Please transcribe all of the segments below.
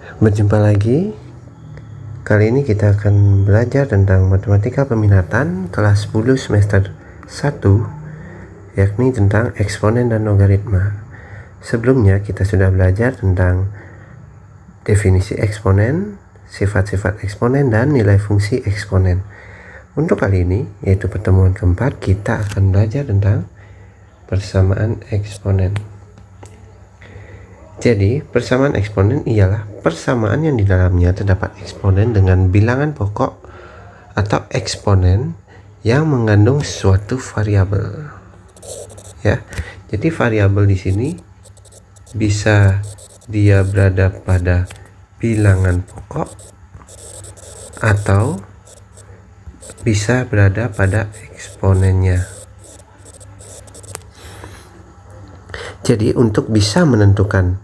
Berjumpa lagi. Kali ini kita akan belajar tentang matematika peminatan kelas 10 semester 1, yakni tentang eksponen dan logaritma. Sebelumnya kita sudah belajar tentang definisi eksponen, sifat-sifat eksponen, dan nilai fungsi eksponen. Untuk kali ini, yaitu pertemuan keempat, kita akan belajar tentang persamaan eksponen. Jadi, persamaan eksponen ialah persamaan yang di dalamnya terdapat eksponen dengan bilangan pokok atau eksponen yang mengandung suatu variabel. Ya. Jadi variabel di sini bisa dia berada pada bilangan pokok atau bisa berada pada eksponennya. Jadi, untuk bisa menentukan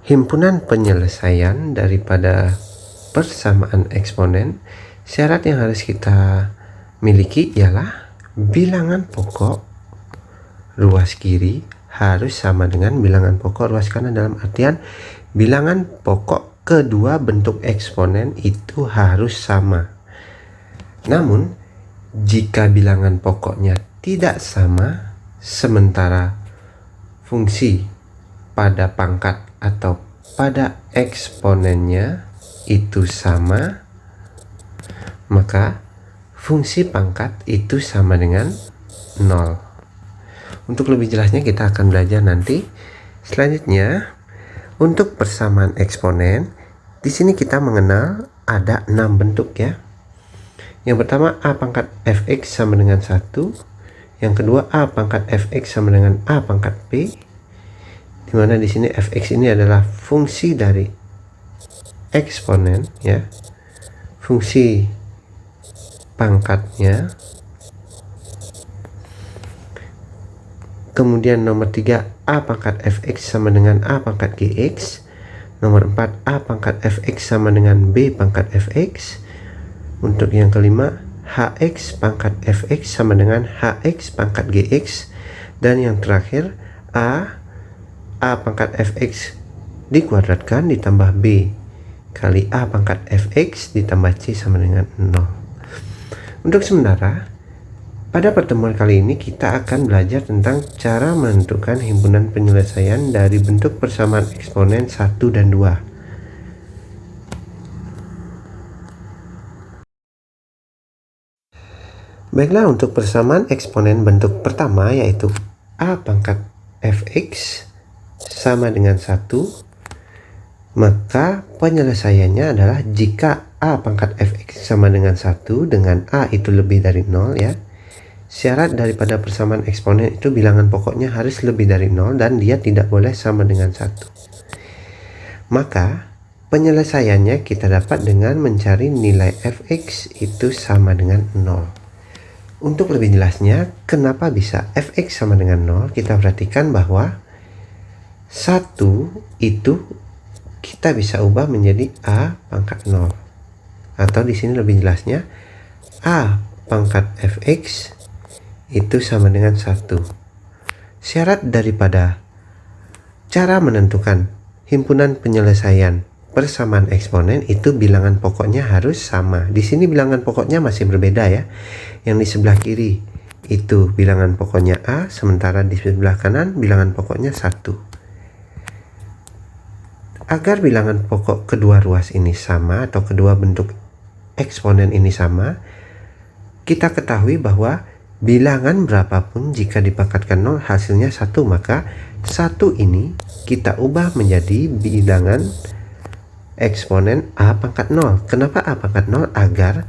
himpunan penyelesaian daripada persamaan eksponen, syarat yang harus kita miliki ialah bilangan pokok ruas kiri harus sama dengan bilangan pokok ruas kanan, dalam artian bilangan pokok kedua bentuk eksponen itu harus sama. Namun, jika bilangan pokoknya tidak sama, sementara fungsi pada pangkat atau pada eksponennya itu sama, maka fungsi pangkat itu sama dengan 0. Untuk lebih jelasnya kita akan belajar nanti. Selanjutnya, untuk persamaan eksponen, di sini kita mengenal ada 6 bentuk ya. Yang pertama, a pangkat fx sama dengan 1. Yang kedua, a pangkat fx sama dengan a pangkat p, di mana di sini fx ini adalah fungsi dari eksponen ya, fungsi pangkatnya. Kemudian nomor 3, a pangkat fx sama dengan a pangkat gx. Nomor 4, a pangkat fx sama dengan b pangkat fx. Untuk yang kelima, hx pangkat fx sama dengan hx pangkat gx. Dan yang terakhir, a pangkat fx dikuadratkan ditambah b kali a pangkat fx ditambah c sama dengan 0. Untuk sementara, pada pertemuan kali ini kita akan belajar tentang cara menentukan himpunan penyelesaian dari bentuk persamaan eksponen 1 dan 2. Baiklah, untuk persamaan eksponen bentuk pertama yaitu a pangkat fx sama dengan 1, maka penyelesaiannya adalah jika a pangkat fx sama dengan 1 dengan a itu lebih dari 0 ya. Syarat daripada persamaan eksponen itu bilangan pokoknya harus lebih dari 0 dan dia tidak boleh sama dengan 1. Maka penyelesaiannya kita dapat dengan mencari nilai fx itu sama dengan 0. Untuk lebih jelasnya, kenapa bisa fx sama dengan 0, kita perhatikan bahwa 1 itu kita bisa ubah menjadi a pangkat 0. Atau di sini lebih jelasnya, a pangkat fx itu sama dengan 1. Syarat daripada cara menentukan himpunan penyelesaian persamaan eksponen itu bilangan pokoknya harus sama. Di sini bilangan pokoknya masih berbeda ya. Yang di sebelah kiri itu bilangan pokoknya a, sementara di sebelah kanan bilangan pokoknya 1. Agar bilangan pokok kedua ruas ini sama atau kedua bentuk eksponen ini sama, kita ketahui bahwa bilangan berapapun jika dipangkatkan 0 hasilnya 1, maka 1 ini kita ubah menjadi bilangan eksponen a pangkat 0. Kenapa a pangkat 0? Agar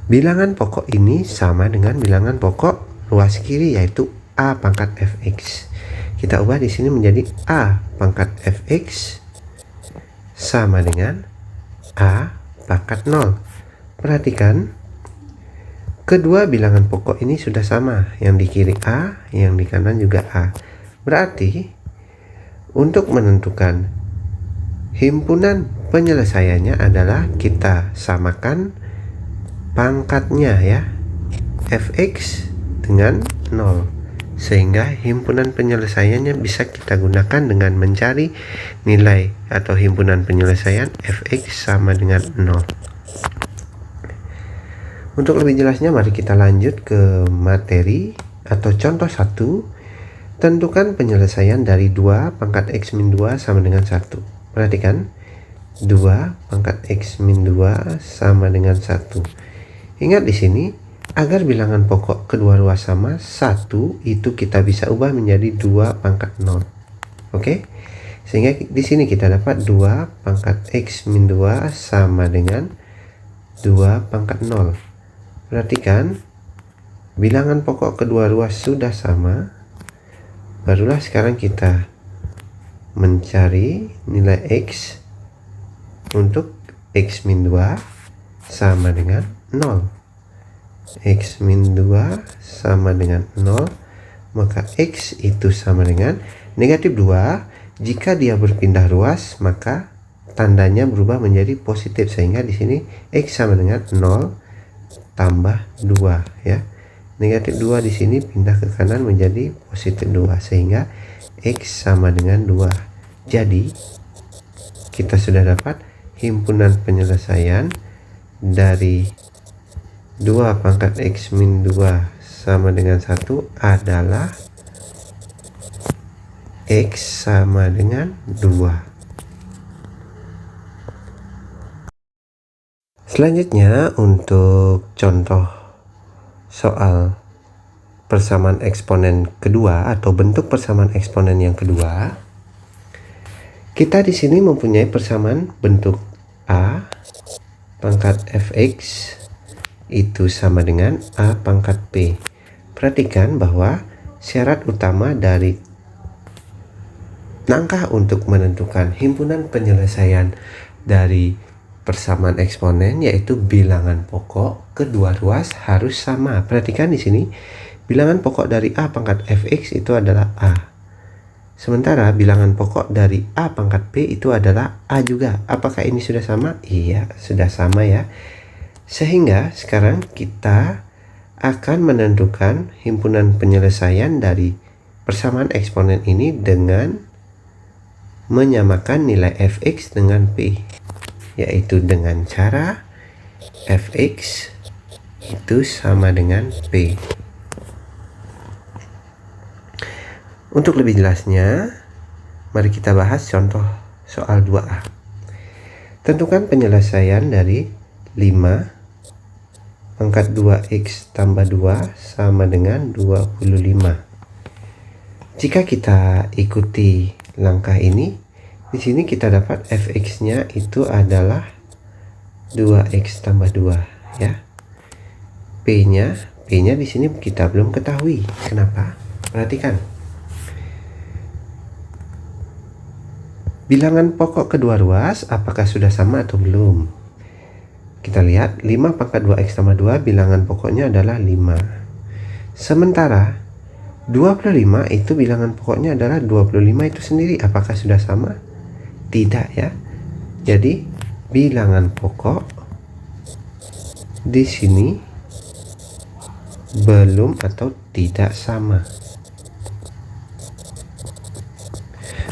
bilangan pokok ini sama dengan bilangan pokok ruas kiri yaitu a pangkat fx. Kita ubah di sini menjadi a pangkat fx sama dengan a pangkat 0. Perhatikan, kedua bilangan pokok ini sudah sama. Yang di kiri a, yang di kanan juga a. Berarti untuk menentukan himpunan penyelesaiannya adalah kita samakan pangkatnya ya, fx dengan 0. sehingga himpunan penyelesaiannya bisa kita gunakan dengan mencari nilai atau himpunan penyelesaian fx sama dengan 0. Untuk lebih jelasnya mari kita lanjut ke materi atau contoh 1. Tentukan penyelesaian dari 2 pangkat x min 2 sama dengan 1. Perhatikan, 2 pangkat x min 2 sama dengan 1. Ingat di sini, agar bilangan pokok kedua ruas sama, 1 itu kita bisa ubah menjadi 2 pangkat 0. Oke? Sehingga di sini kita dapat 2 pangkat x min 2 sama dengan 2 pangkat 0. Perhatikan, bilangan pokok kedua ruas sudah sama. Barulah sekarang kita mencari nilai x untuk x min 2 sama dengan 0. X min 2 sama dengan 0, maka x itu sama dengan negatif 2. Jika dia berpindah ruas, maka tandanya berubah menjadi positif, sehingga di sini x sama dengan 0 tambah 2 ya. Negatif 2 di sini pindah ke kanan menjadi positif 2, sehingga x sama dengan 2. Jadi kita sudah dapat himpunan penyelesaian dari 2 pangkat x min 2 sama dengan 1 adalah x sama dengan 2. Selanjutnya untuk contoh soal persamaan eksponen kedua atau bentuk persamaan eksponen yang kedua, kita di sini mempunyai persamaan bentuk a pangkat fx itu sama dengan a pangkat p. Perhatikan bahwa syarat utama dari langkah untuk menentukan himpunan penyelesaian dari persamaan eksponen yaitu bilangan pokok kedua ruas harus sama. Perhatikan di sini, bilangan pokok dari a pangkat fx itu adalah a. Sementara bilangan pokok dari a pangkat p itu adalah a juga. Apakah ini sudah sama? Iya, sudah sama ya. Sehingga sekarang kita akan menentukan himpunan penyelesaian dari persamaan eksponen ini dengan menyamakan nilai fx dengan p, yaitu dengan cara fx itu sama dengan p. Untuk lebih jelasnya, mari kita bahas contoh soal 2a. Tentukan penyelesaian dari 5 pangkat 2x tambah 2 sama dengan 25. Jika kita ikuti langkah ini, di sini kita dapat fx-nya itu adalah 2x tambah 2 ya. P-nya di sini kita belum ketahui. Kenapa? Perhatikan. Bilangan pokok kedua ruas apakah sudah sama atau belum? Kita lihat 5 pangkat 2x tambah 2 bilangan pokoknya adalah 5. Sementara 25 itu bilangan pokoknya adalah 25 itu sendiri. Apakah sudah sama? Tidak ya. Jadi bilangan pokok di sini belum atau tidak sama.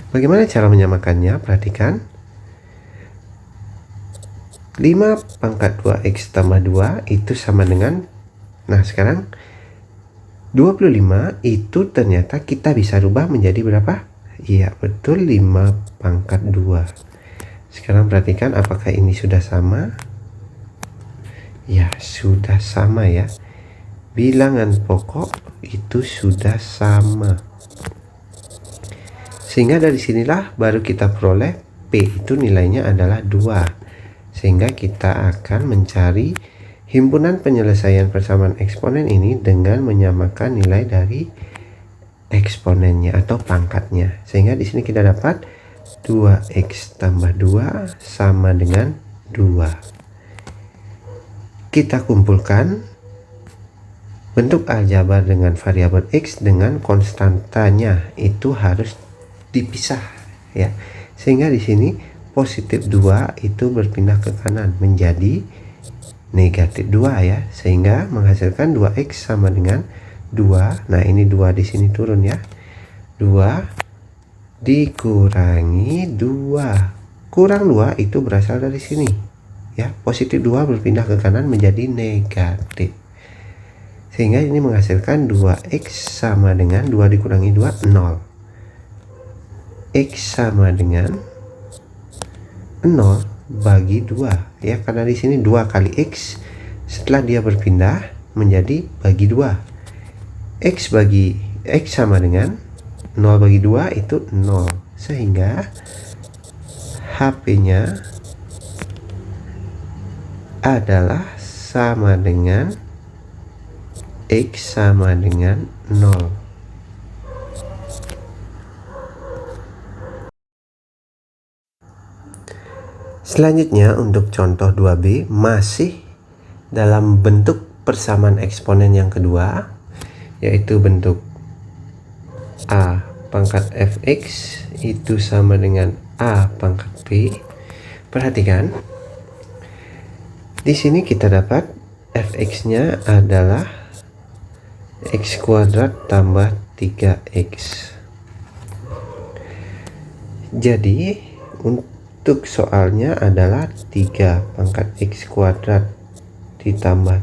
Bagaimana cara menyamakannya? Perhatikan. 5 pangkat 2x tambah 2 itu sama dengan, nah sekarang 25 itu ternyata kita bisa rubah menjadi berapa? Iya betul, 5 pangkat 2. Sekarang perhatikan apakah ini sudah sama? Ya sudah sama ya. Bilangan pokok itu sudah sama. Sehingga dari sinilah baru kita peroleh P itu nilainya adalah 2. Sehingga kita akan mencari himpunan penyelesaian persamaan eksponen ini dengan menyamakan nilai dari eksponennya atau pangkatnya. Sehingga di sini kita dapat 2x tambah 2 sama dengan 2. Kita kumpulkan bentuk aljabar dengan variabel x dengan konstantanya itu harus dipisah ya. Sehingga di sini positif 2 itu berpindah ke kanan menjadi negatif 2 ya, sehingga menghasilkan 2x sama dengan 2. Nah, ini 2 di sini turun ya. 2 dikurangi 2. Kurang 2 itu berasal dari sini. Ya, positif 2 berpindah ke kanan menjadi negatif. Sehingga ini menghasilkan 2x sama dengan 2 dikurangi 2, 0. X sama dengan 0 bagi 2 ya, karena di sini 2 kali X setelah dia berpindah menjadi bagi 2. X sama dengan 0 bagi 2 itu 0, sehingga HP-nya adalah sama dengan X sama dengan 0. Selanjutnya untuk contoh 2B masih dalam bentuk persamaan eksponen yang kedua, yaitu bentuk A pangkat fx itu sama dengan A pangkat b. Perhatikan, di sini kita dapat fx-nya adalah x kuadrat tambah 3x. Jadi untuk soalnya adalah 3 pangkat x kuadrat ditambah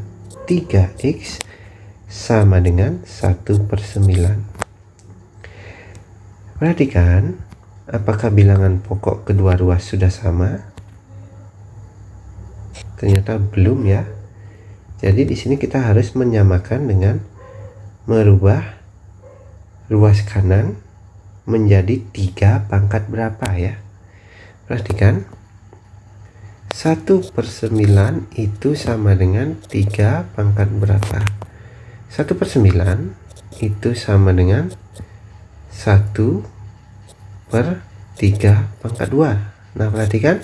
3x sama dengan 1/9. Perhatikan, apakah bilangan pokok kedua ruas sudah sama? Ternyata belum ya. Jadi di sini kita harus menyamakan dengan merubah ruas kanan menjadi 3 pangkat berapa ya. Perhatikan, 1/9 itu sama dengan 3 pangkat berapa? 1/9 itu sama dengan 1/3 pangkat 2. Nah, perhatikan,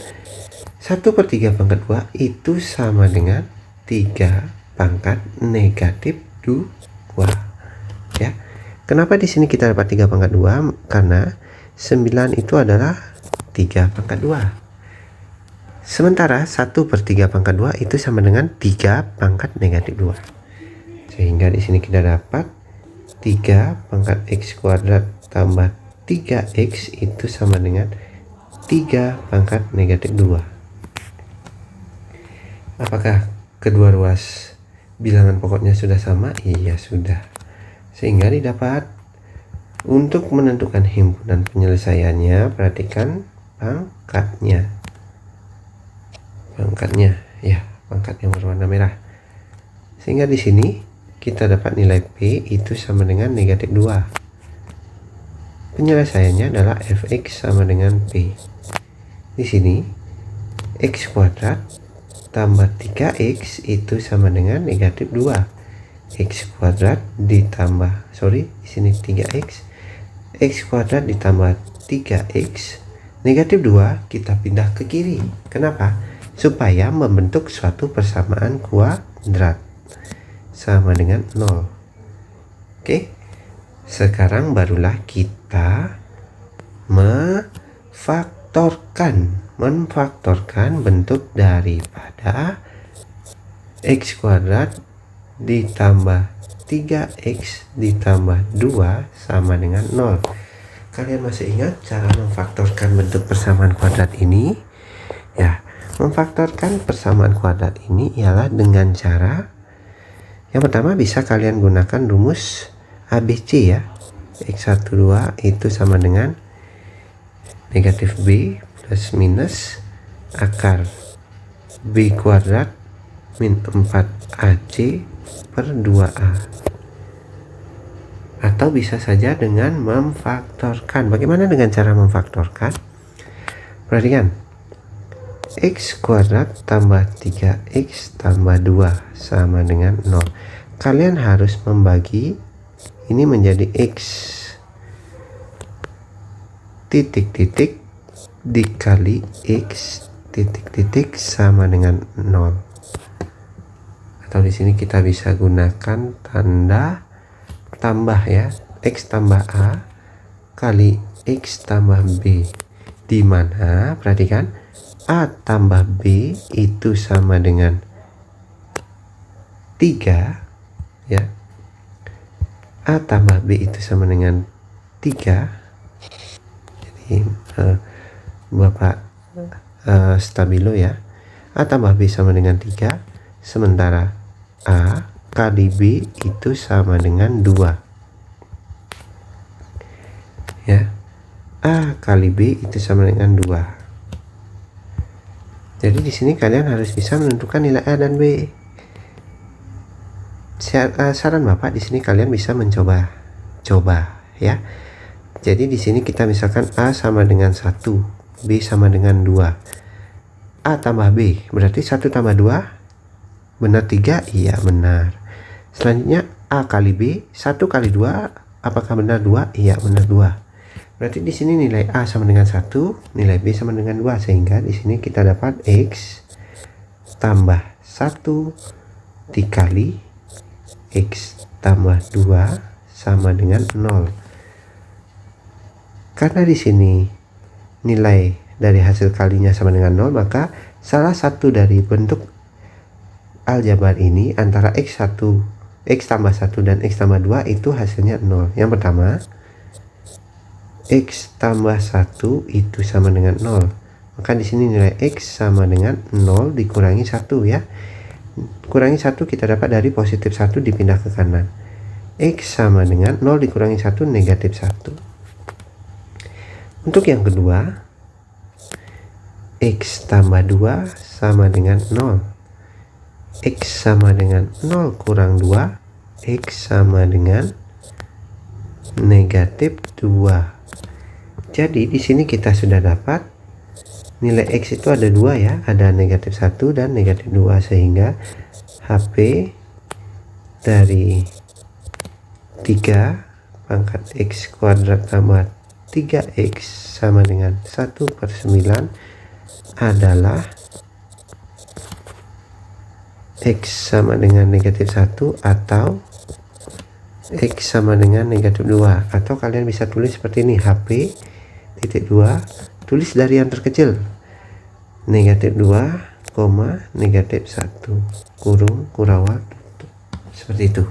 1/3 pangkat 2 itu sama dengan 3 pangkat negatif 2 ya. Kenapa di sini kita dapat 3 pangkat 2? Karena 9 itu adalah 3 pangkat 2. Sementara 1/3 pangkat 2 itu sama dengan 3 pangkat negatif 2. Sehingga di sini kita dapat 3 pangkat x kuadrat tambah 3x itu sama dengan 3 pangkat negatif 2. Apakah kedua ruas bilangan pokoknya sudah sama? Iya, sudah. Sehingga didapat untuk menentukan himpunan penyelesaiannya, perhatikan pangkatnya. Ya, pangkat yang berwarna merah. Sehingga di sini kita dapat nilai P itu sama dengan negatif 2. Penyelesaiannya adalah fx sama dengan P. Di sini x kuadrat tambah 3x itu sama dengan negatif 2. X kuadrat ditambah, di sini 3x. X kuadrat ditambah 3x negatif 2 kita pindah ke kiri. Kenapa? Supaya membentuk suatu persamaan kuadrat sama dengan 0. Oke. Sekarang barulah kita memfaktorkan bentuk daripada x kuadrat ditambah 3x ditambah 2 sama dengan 0. Kalian masih ingat cara memfaktorkan bentuk persamaan kuadrat ini? Ya, memfaktorkan persamaan kuadrat ini ialah dengan cara yang pertama, bisa kalian gunakan rumus ABC ya. X12 itu sama dengan negatif B plus minus akar B kuadrat min 4AC per 2A. Atau bisa saja dengan memfaktorkan. Bagaimana dengan cara memfaktorkan? Perhatikan, x kuadrat tambah 3x tambah 2 sama dengan 0. Kalian harus membagi ini menjadi x titik-titik dikali x titik-titik sama dengan 0. Atau di sini kita bisa gunakan tanda tambah ya, x tambah a kali x tambah b, di mana perhatikan a tambah b itu sama dengan 3 ya. A tambah B itu sama dengan 3. Jadi Bapak stabilo ya. A tambah B sama dengan 3, sementara A kali B itu sama dengan 2 ya. A kali B itu sama dengan 2. Jadi di sini kalian harus bisa menentukan nilai A dan B. Saran Bapak di sini kalian bisa coba ya. Jadi di sini kita misalkan A sama dengan 1, B sama dengan 2. A tambah B berarti 1 tambah 2 benar 3? Iya benar. Selanjutnya A kali B, 1 kali 2 apakah benar 2? Iya benar 2. Berarti di sini nilai A sama dengan 1, nilai B sama dengan 2, sehingga di sini kita dapat X tambah 1 dikali X tambah 2 sama dengan 0. Karena di sini nilai dari hasil kalinya sama dengan 0, maka salah satu dari bentuk aljabar ini antara X tambah 1 dan X tambah 2 itu hasilnya 0. Yang pertama, X tambah 1 itu sama dengan 0. Maka di sini nilai X sama dengan 0 dikurangi 1 ya. Kurangi 1 kita dapat dari positif 1 dipindah ke kanan. X sama dengan 0 dikurangi 1 negatif 1. Untuk yang kedua, X tambah 2 sama dengan 0. X sama dengan 0 kurang 2, X sama dengan negatif 2. Jadi di sini kita sudah dapat nilai X itu ada 2 ya, ada negatif 1 dan negatif 2, sehingga HP dari 3 pangkat X kuadrat tambah 3X sama dengan 1/9 adalah X sama dengan negatif 1 atau X sama dengan negatif 2. Atau kalian bisa tulis seperti ini, HP titik 2, tulis dari yang terkecil, negatif 2, negatif 1 kurung kurawat, seperti itu.